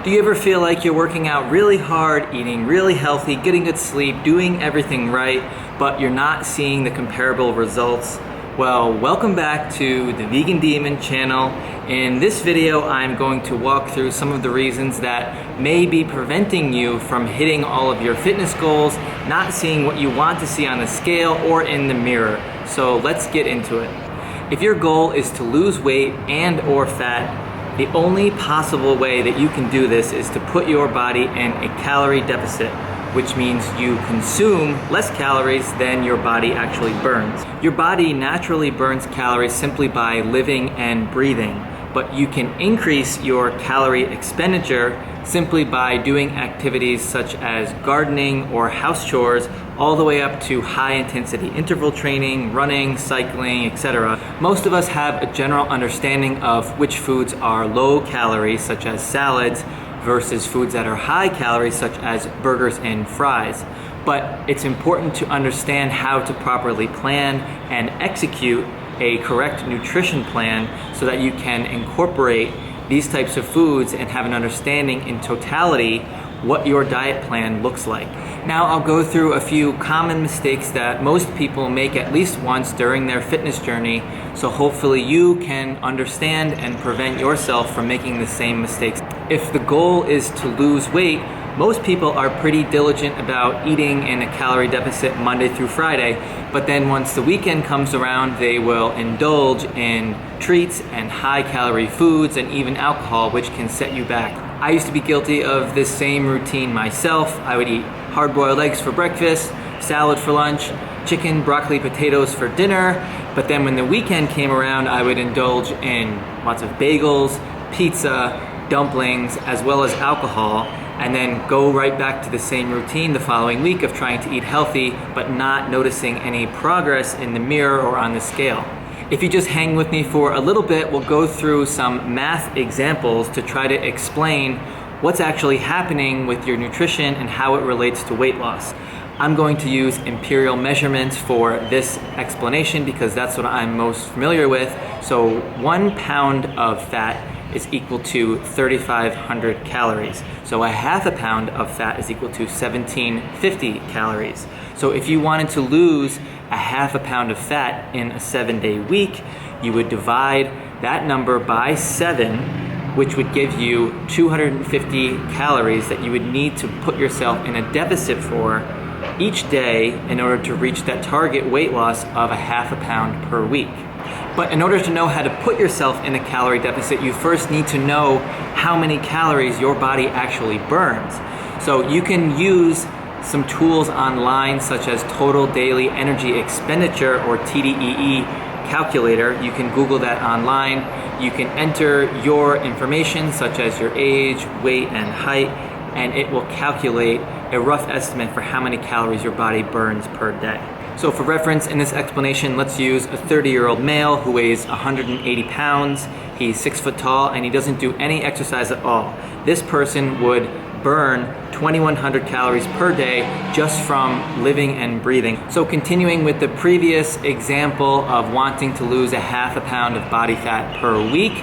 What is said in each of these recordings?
Do you ever feel like you're working out really hard, eating really healthy, getting good sleep, doing everything right, but you're not seeing the comparable results? Well, welcome back to the Vegan Demon channel. In this video, I'm going to walk through some of the reasons that may be preventing you from hitting all of your fitness goals, not seeing what you want to see on the scale or in the mirror. So let's get into it. If your goal is to lose weight and or fat, the only possible way that you can do this is to put your body in a calorie deficit, which means you consume less calories than your body actually burns. Your body naturally burns calories simply by living and breathing, but you can increase your calorie expenditure simply by doing activities such as gardening or house chores, all the way up to high intensity interval training, running, cycling, etc. Most of us have a general understanding of which foods are low calories, such as salads, versus foods that are high calories, such as burgers and fries. But it's important to understand how to properly plan and execute a correct nutrition plan so that you can incorporate these types of foods and have an understanding in totality what your diet plan looks like. Now I'll go through a few common mistakes that most people make at least once during their fitness journey, so hopefully you can understand and prevent yourself from making the same mistakes. If the goal is to lose weight, most people are pretty diligent about eating in a calorie deficit Monday through Friday, but then once the weekend comes around, they will indulge in treats and high calorie foods and even alcohol, which can set you back. I used to be guilty of this same routine myself. I would eat hard-boiled eggs for breakfast, salad for lunch, chicken, broccoli, potatoes for dinner, but then when the weekend came around, I would indulge in lots of bagels, pizza, dumplings, as well as alcohol, and then go right back to the same routine the following week of trying to eat healthy, but not noticing any progress in the mirror or on the scale. If you just hang with me for a little bit, we'll go through some math examples to try to explain what's actually happening with your nutrition and how it relates to weight loss. I'm going to use imperial measurements for this explanation because that's what I'm most familiar with. So 1 pound of fat is equal to 3,500 calories. So a half a pound of fat is equal to 1,750 calories. So if you wanted to lose a half a pound of fat in a 7-day week, you would divide that number by 7, which would give you 250 calories that you would need to put yourself in a deficit for each day in order to reach that target weight loss of a half a pound per week. But in order to know how to put yourself in a calorie deficit, you first need to know how many calories your body actually burns. So you can use some tools online such as Total Daily Energy Expenditure or TDEE calculator. You can Google that online. You can enter your information such as your age, weight, and height, and it will calculate a rough estimate for how many calories your body burns per day. So for reference in this explanation, let's use a 30-year-old male who weighs 180 pounds. He's 6 foot tall and he doesn't do any exercise at all. This person would burn 2,100 calories per day just from living and breathing. So continuing with the previous example of wanting to lose a half a pound of body fat per week,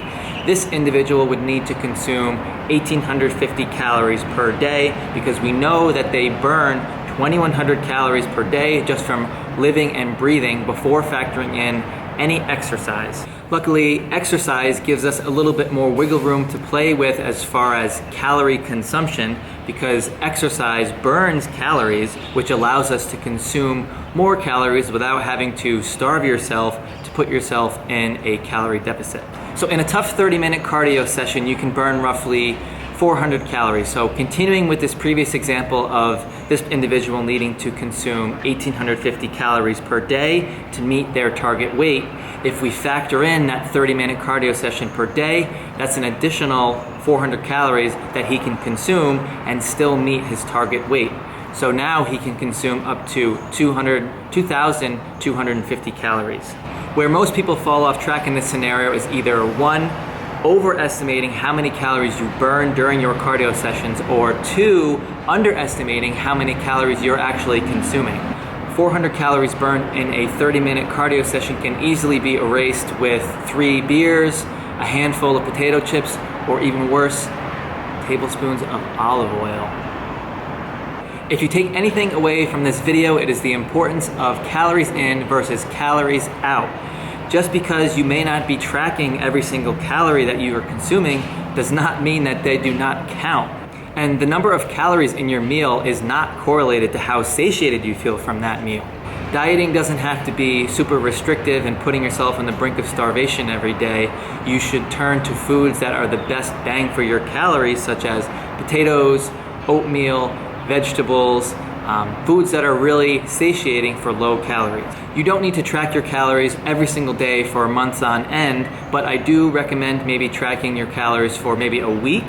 this individual would need to consume 1,850 calories per day because we know that they burn 2,100 calories per day just from living and breathing before factoring in any exercise. Luckily, exercise gives us a little bit more wiggle room to play with as far as calorie consumption because exercise burns calories, which allows us to consume more calories without having to starve yourself to put yourself in a calorie deficit. So in a tough 30-minute cardio session, you can burn roughly 400 calories. So continuing with this previous example of this individual needing to consume 1,850 calories per day to meet their target weight, if we factor in that 30-minute cardio session per day, that's an additional 400 calories that he can consume and still meet his target weight. So now he can consume up to 2,250 calories. Where most people fall off track in this scenario is either 1, overestimating how many calories you burn during your cardio sessions, or 2, underestimating how many calories you're actually consuming. 400 calories burned in a 30-minute cardio session can easily be erased with 3 beers, a handful of potato chips, or even worse, tablespoons of olive oil. If you take anything away from this video, it is the importance of calories in versus calories out. Just because you may not be tracking every single calorie that you are consuming does not mean that they do not count. And the number of calories in your meal is not correlated to how satiated you feel from that meal. Dieting doesn't have to be super restrictive and putting yourself on the brink of starvation every day. You should turn to foods that are the best bang for your calories, such as potatoes, oatmeal, vegetables, foods that are really satiating for low calories. You don't need to track your calories every single day for months on end, but I do recommend maybe tracking your calories for maybe a week.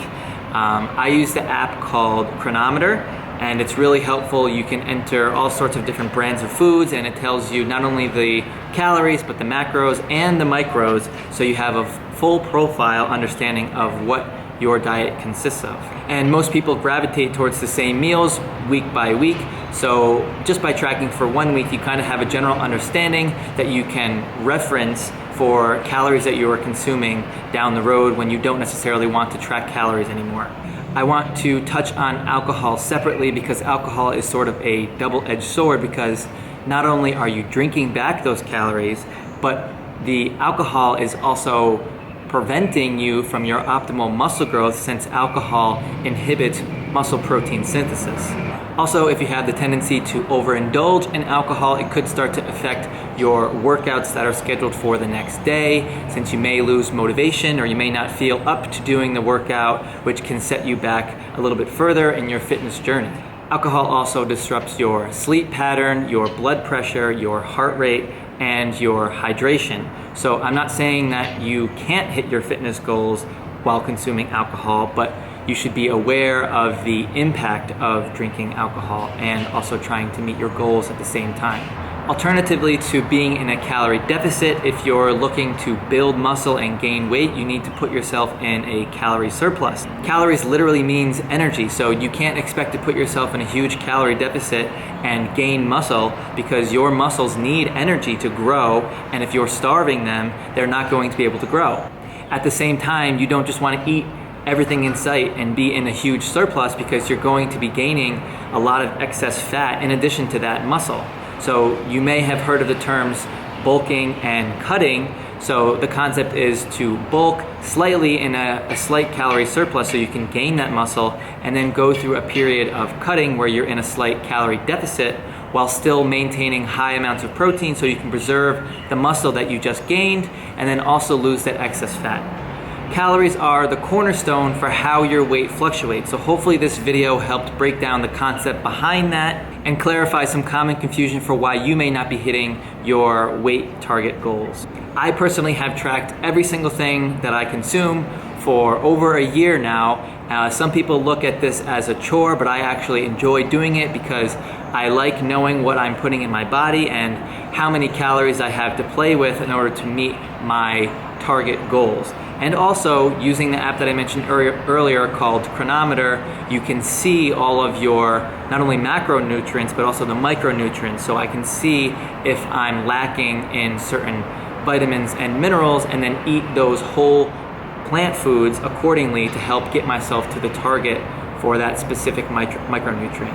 I use the app called Chronometer, and it's really helpful. You can enter all sorts of different brands of foods, and it tells you not only the calories, but the macros and the micros, so you have a full profile understanding of what your diet consists of. And most people gravitate towards the same meals week by week, so just by tracking for 1 week, you kind of have a general understanding that you can reference for calories that you are consuming down the road when you don't necessarily want to track calories anymore. I want to touch on alcohol separately because alcohol is sort of a double-edged sword, because not only are you drinking back those calories, but the alcohol is also preventing you from your optimal muscle growth, since alcohol inhibits muscle protein synthesis. Also, if you have the tendency to overindulge in alcohol, it could start to affect your workouts that are scheduled for the next day, since you may lose motivation or you may not feel up to doing the workout, which can set you back a little bit further in your fitness journey. Alcohol also disrupts your sleep pattern, your blood pressure, your heart rate, and your hydration. So I'm not saying that you can't hit your fitness goals while consuming alcohol, but you should be aware of the impact of drinking alcohol and also trying to meet your goals at the same time. Alternatively to being in a calorie deficit, if you're looking to build muscle and gain weight, you need to put yourself in a calorie surplus. Calories literally means energy, so you can't expect to put yourself in a huge calorie deficit and gain muscle, because your muscles need energy to grow, and if you're starving them, they're not going to be able to grow. At the same time, you don't just want to eat everything in sight and be in a huge surplus, because you're going to be gaining a lot of excess fat in addition to that muscle. So you may have heard of the terms bulking and cutting. So the concept is to bulk slightly in a slight calorie surplus so you can gain that muscle, and then go through a period of cutting where you're in a slight calorie deficit while still maintaining high amounts of protein so you can preserve the muscle that you just gained and then also lose that excess fat. Calories are the cornerstone for how your weight fluctuates, so hopefully this video helped break down the concept behind that and clarify some common confusion for why you may not be hitting your weight target goals. I personally have tracked every single thing that I consume for over a year now. Some people look at this as a chore, but I actually enjoy doing it because I like knowing what I'm putting in my body and how many calories I have to play with in order to meet my target goals. And also, using the app that I mentioned earlier called Chronometer, you can see all of your not only macronutrients but also the micronutrients, so I can see if I'm lacking in certain vitamins and minerals, and then eat those whole plant foods accordingly to help get myself to the target for that specific micronutrient.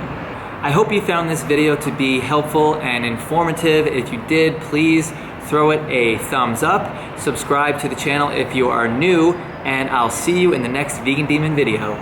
I hope you found this video to be helpful and informative. If you did, please throw it a thumbs up, subscribe to the channel if you are new, and I'll see you in the next Vegan Demon video.